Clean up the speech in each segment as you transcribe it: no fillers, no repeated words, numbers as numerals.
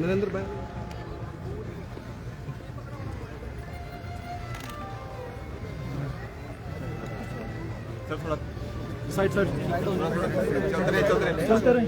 नरेंद्र भाई सर थोड़ा side side चलते रहे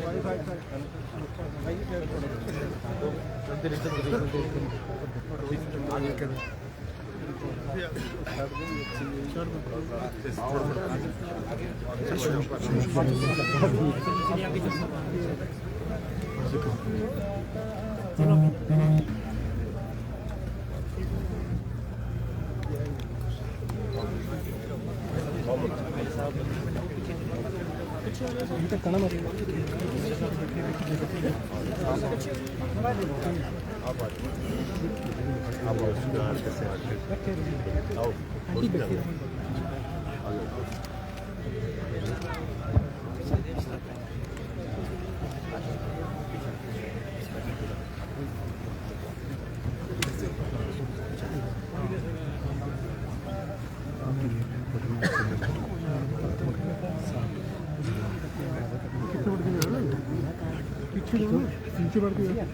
पीछे बढ़ गया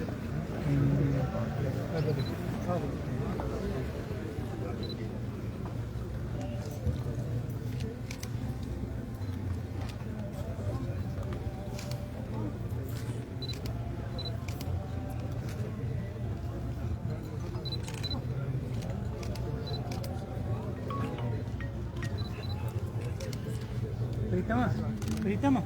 प्रीतमा प्रीतमा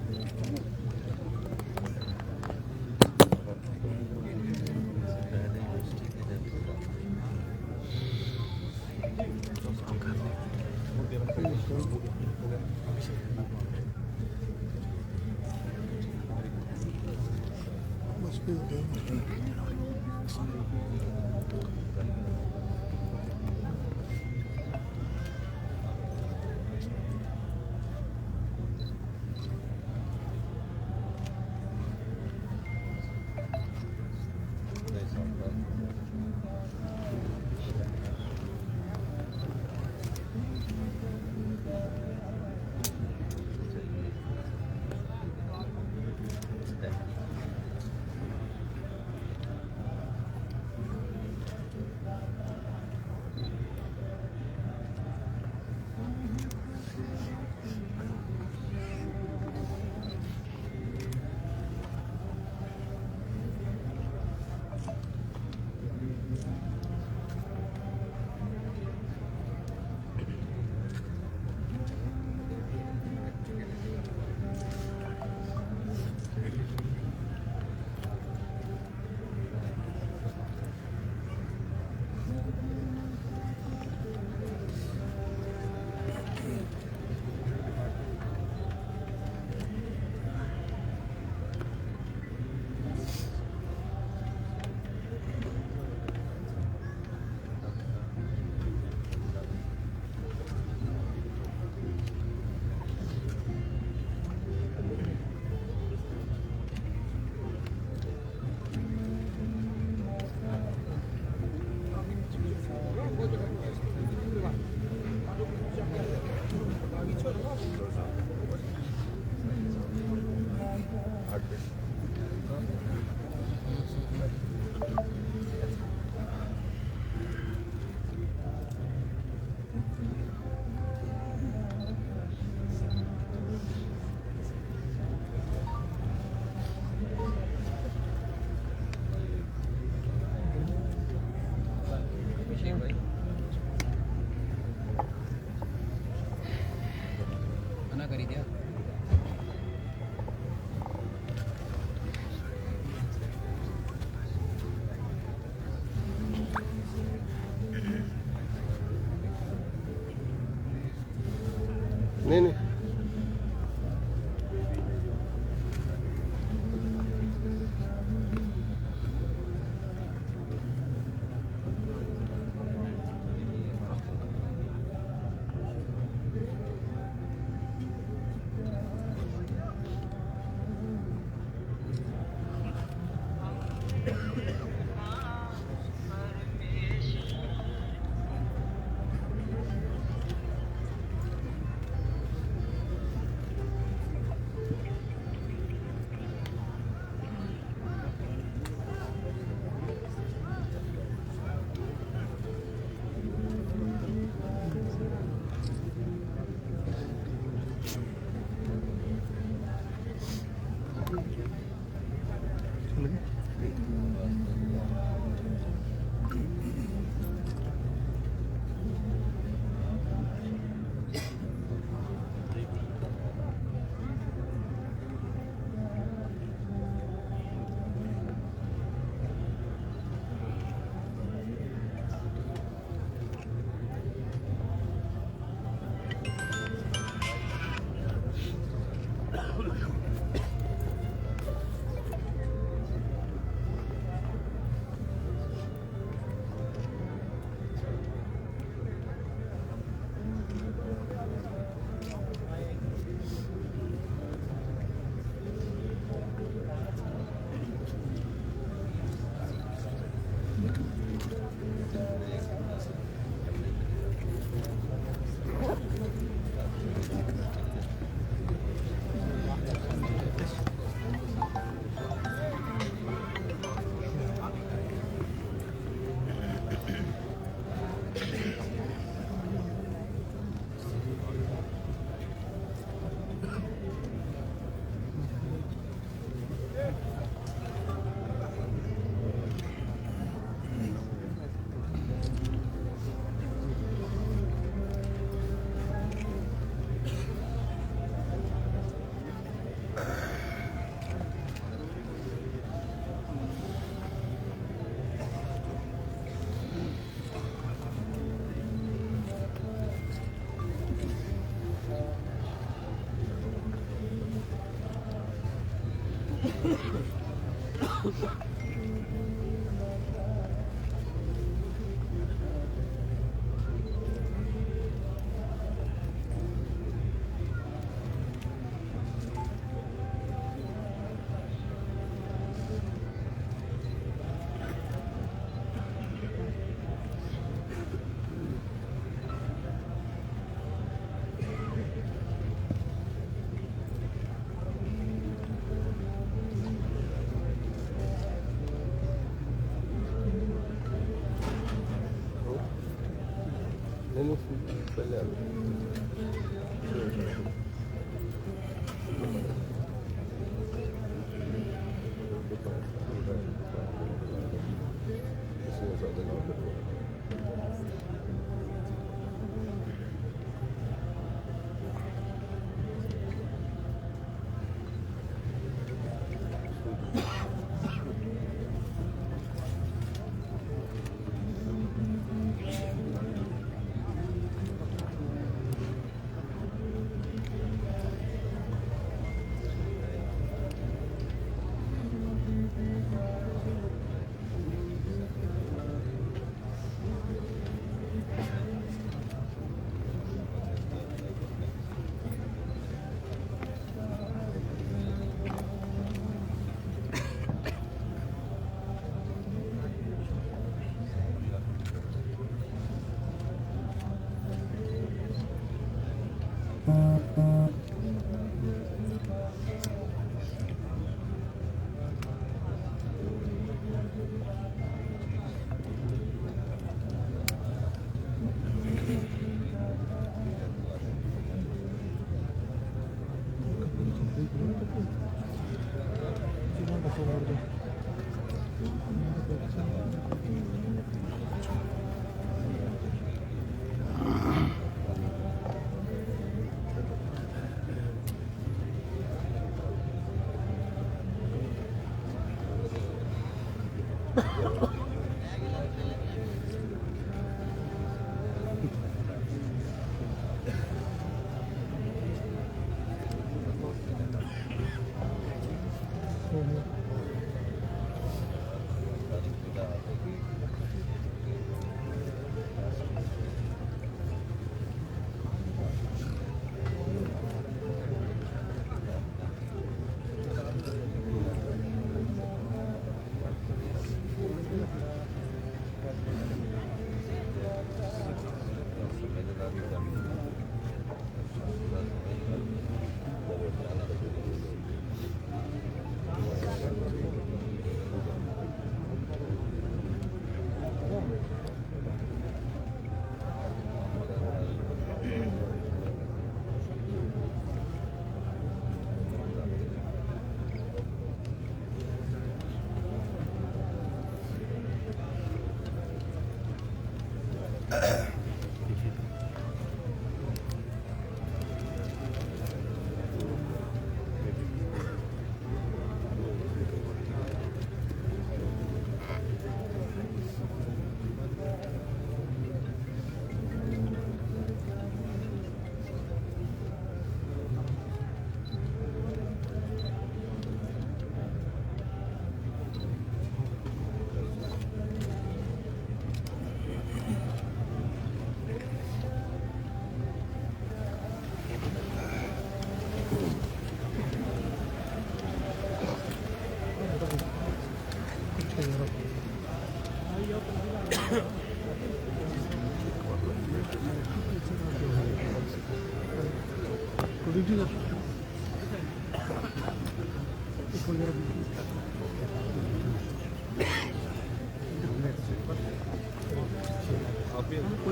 नहीं नहीं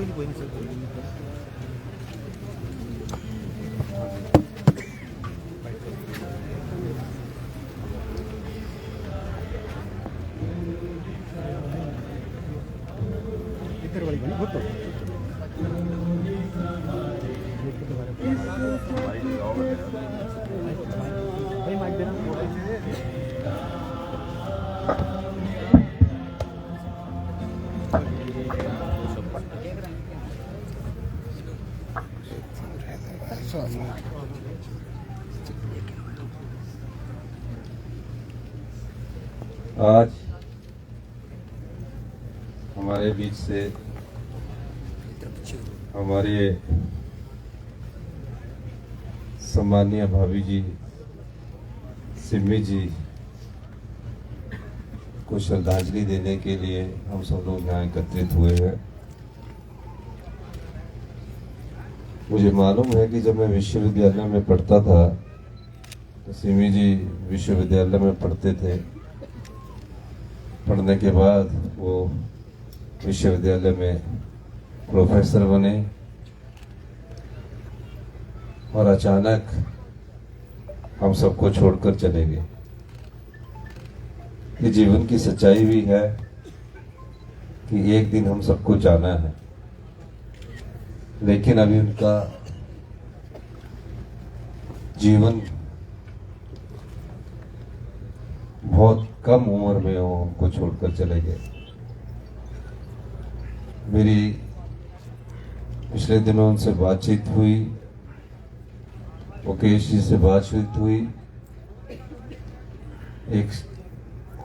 कोई नहीं सर इधर वाली बनी बहुत भाई माइक देना आज हमारे बीच से हमारे सम्मानीय भाभी जी सिम्मी जी को श्रद्धांजलि देने के लिए हम सब लोग यहाँ एकत्रित हुए हैं। मुझे मालूम है कि जब मैं विश्वविद्यालय में पढ़ता था तो सिम्मी जी विश्वविद्यालय में पढ़ते थे। पढ़ने के बाद वो विश्वविद्यालय में प्रोफेसर बने और अचानक हम सबको छोड़कर चले गए। ये जीवन की सच्चाई भी है कि एक दिन हम सबको जाना है, लेकिन अभी उनका जीवन बहुत कम उम्र में वो हमको छोड़कर चले गए। मेरी पिछले दिनों उनसे बातचीत हुई, मुकेश जी से बातचीत हुई। एक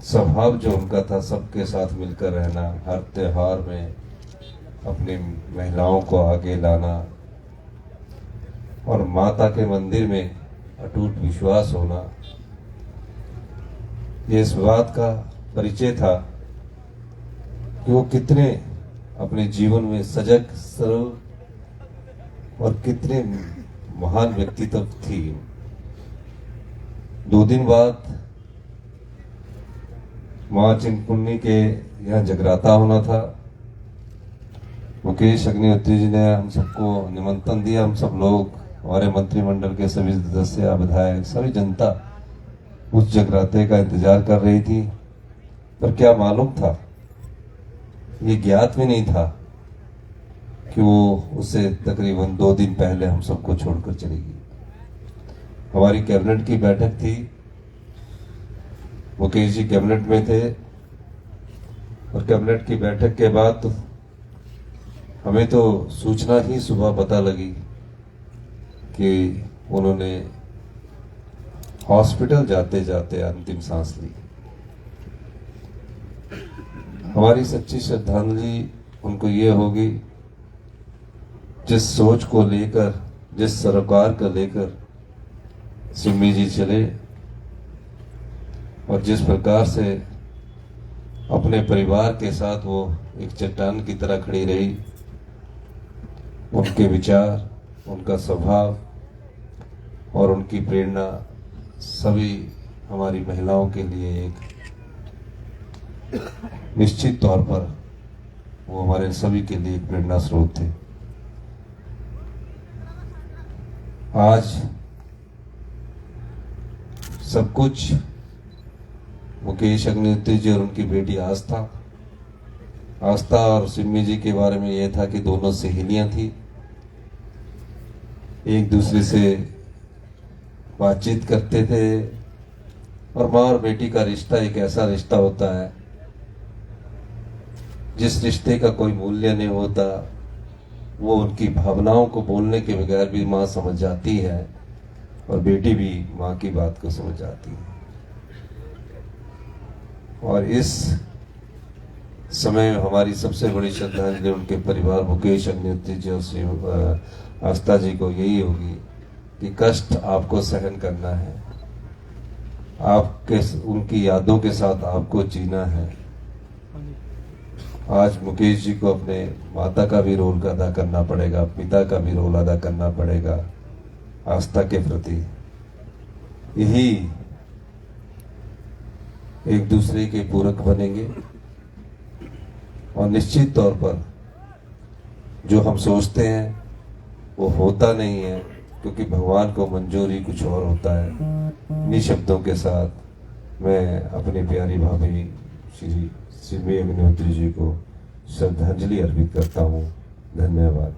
स्वभाव जो उनका था सबके साथ मिलकर रहना, हर त्योहार में अपनी महिलाओं को आगे लाना और माता के मंदिर में अटूट विश्वास होना, ये इस बात का परिचय था कि वो कितने अपने जीवन में सजग, सरल और कितने महान व्यक्तित्व थी। 2 दिन बाद मां चिंतपूर्णी के यहाँ जगराता होना था। मुकेश अग्निहोत्री जी ने हम सबको निमंत्रण दिया। हम सब लोग, हमारे मंत्रिमंडल के सभी सदस्य, विधायक, सभी जनता उस जगराते का इंतजार कर रही थी। पर क्या मालूम था, ये ज्ञात भी नहीं था कि वो उससे तकरीबन 2 दिन पहले हम सबको छोड़कर चलेगी। हमारी कैबिनेट की बैठक थी, मुकेश जी कैबिनेट में थे और कैबिनेट की बैठक के बाद तो हमें तो सूचना ही सुबह पता लगी कि उन्होंने हॉस्पिटल जाते जाते अंतिम सांस ली। हमारी सच्ची श्रद्धांजलि उनको ये होगी, जिस सोच को लेकर, जिस सरोकार को लेकर सिम्मी जी चले और जिस प्रकार से अपने परिवार के साथ वो एक चट्टान की तरह खड़ी रही, उनके विचार, उनका स्वभाव और उनकी प्रेरणा सभी हमारी महिलाओं के लिए एक निश्चित तौर पर वो हमारे सभी के लिए एक प्रेरणा स्रोत थे। आज सब कुछ मुकेश अग्निहोत्री जी और उनकी बेटी आस्था और सिम्मी जी के बारे में यह था कि दोनों सहेलियां थी, एक दूसरे से बातचीत करते थे। और माँ और बेटी का रिश्ता एक ऐसा रिश्ता होता है जिस रिश्ते का कोई मूल्य नहीं होता। वो उनकी भावनाओं को बोलने के बगैर भी माँ समझ जाती है और बेटी भी माँ की बात को समझ जाती है। और इस समय हमारी सबसे बड़ी श्रद्धांजलि उनके परिवार मुकेश अग्निहोत्री जी और आस्था जी को यही होगी कि कष्ट आपको सहन करना है, आपके उनकी यादों के साथ आपको जीना है। आज मुकेश जी को अपने माता का भी रोल अदा करना पड़ेगा, पिता का भी रोल अदा करना पड़ेगा आस्था के प्रति। यही एक दूसरे के पूरक बनेंगे और निश्चित तौर पर जो हम सोचते हैं वो होता नहीं है, क्योंकि भगवान को मंजूर ही कुछ और होता है। इन्हीं शब्दों के साथ मैं अपनी प्यारी भाभी श्री सिम्मी अग्निहोत्री जी को श्रद्धांजलि अर्पित करता हूँ। धन्यवाद।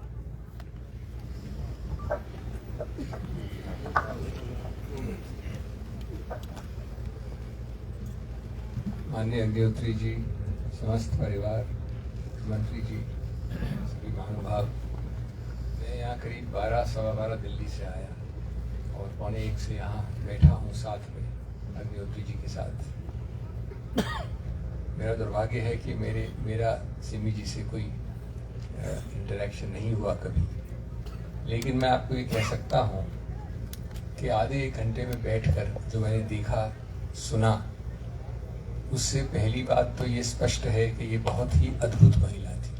माननीय अग्निहोत्री जी, समस्त परिवार, मंत्री जी, सभी महानुभाव, मैं यहाँ करीब 12-12:15 दिल्ली से आया और 12:45 से यहाँ बैठा हूँ साथ में अग्निहोत्री जी के साथ। मेरा दुर्भाग्य है कि मेरा सिमी जी से कोई इंटरेक्शन नहीं हुआ कभी, लेकिन मैं आपको ये कह सकता हूँ कि आधे एक घंटे में बैठकर जो मैंने देखा सुना, उससे पहली बात तो ये स्पष्ट है कि ये बहुत ही अद्भुत महिला थी,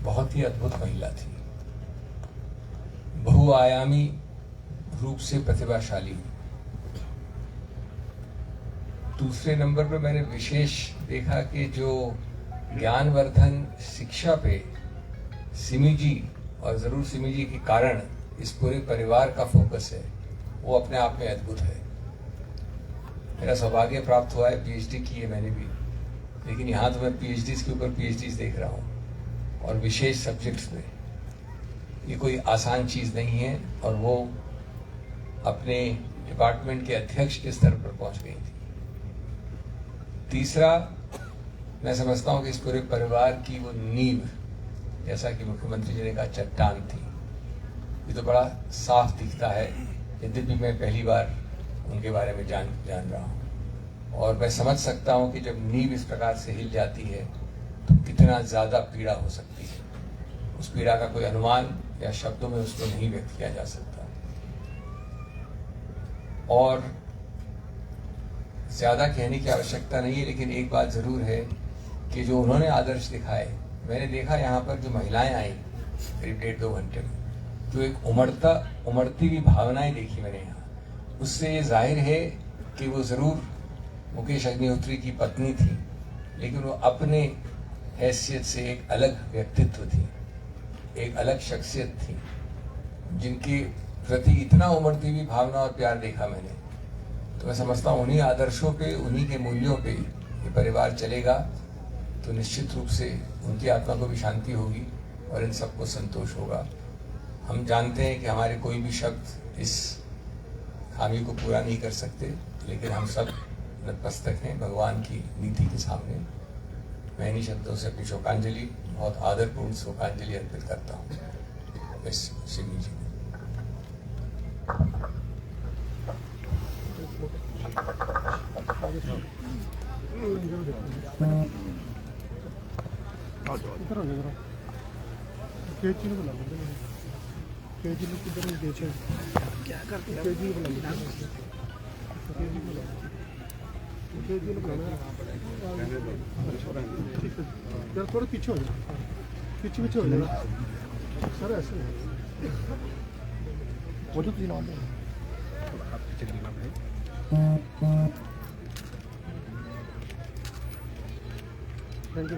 बहुत ही अद्भुत महिला थी, बहुआयामी रूप से प्रतिभाशाली। दूसरे नंबर पर मैंने विशेष देखा कि जो ज्ञानवर्धन शिक्षा पे सिमी जी और जरूर सिमी जी के कारण इस पूरे परिवार का फोकस है, वो अपने आप में अद्भुत है। मेरा सौभाग्य प्राप्त हुआ है, पीएचडी की है मैंने भी, लेकिन यहाँ तो मैं पीएचडीज के ऊपर पीएचडीज देख रहा हूँ और विशेष सब्जेक्ट्स में। ये कोई आसान चीज़ नहीं है और वो अपने डिपार्टमेंट के अध्यक्ष के स्तर पर पहुँच गई थी। तीसरा, मैं समझता हूँ कि इस पूरे परिवार की वो नींव, जैसा कि मुख्यमंत्री जी ने कहा, चट्टान थी। ये तो बड़ा साफ दिखता है, यद्यपि मैं पहली बार उनके बारे में जान रहा हूँ, और मैं समझ सकता हूँ कि जब नींव इस प्रकार से हिल जाती है तो कितना ज़्यादा पीड़ा हो सकती है। उस पीड़ा का कोई अनुमान या शब्दों में उसको नहीं व्यक्त किया जा सकता। और ज़्यादा कहने की आवश्यकता नहीं है, लेकिन एक बात ज़रूर है कि जो उन्होंने आदर्श दिखाए, मैंने देखा यहाँ पर जो महिलाएं आई करीब 1.5-2 घंटे में, जो एक उमड़ती हुई भावनाएं देखी मैंने यहाँ, उससे ये जाहिर है कि वो ज़रूर मुकेश अग्निहोत्री की पत्नी थी, लेकिन वो अपने हैसियत से एक अलग व्यक्तित्व थी, एक अलग शख्सियत थी, जिनके प्रति इतना उमड़ती हुई भावना और प्यार देखा मैंने। तो मैं समझता हूँ उन्हीं आदर्शों पे, उन्हीं के मूल्यों पे ये परिवार चलेगा तो निश्चित रूप से उनकी आत्मा को भी शांति होगी और इन सबको संतोष होगा। हम जानते हैं कि हमारे कोई भी शब्द इस खामी को पूरा नहीं कर सकते, लेकिन हम सब नतमस्तक हैं भगवान की नीति के सामने। मैं इन्हीं शब्दों से अपनी शोकांजलि, बहुत आदरपूर्ण शोकांजलि अर्पित करता हूँ इस सिमी जी को। इधर इधर केजी को बुला लो, केजी को किधर बेचे क्या करते हैं, केजी को बुला लो, केजी को बुला लो, केजी को बुला लो। ठीक है, जरा थोड़ा पीछे हो जाओ, पीछे हो जाओ सर, ऐसे वो तो तीन आते हैं। Thank you.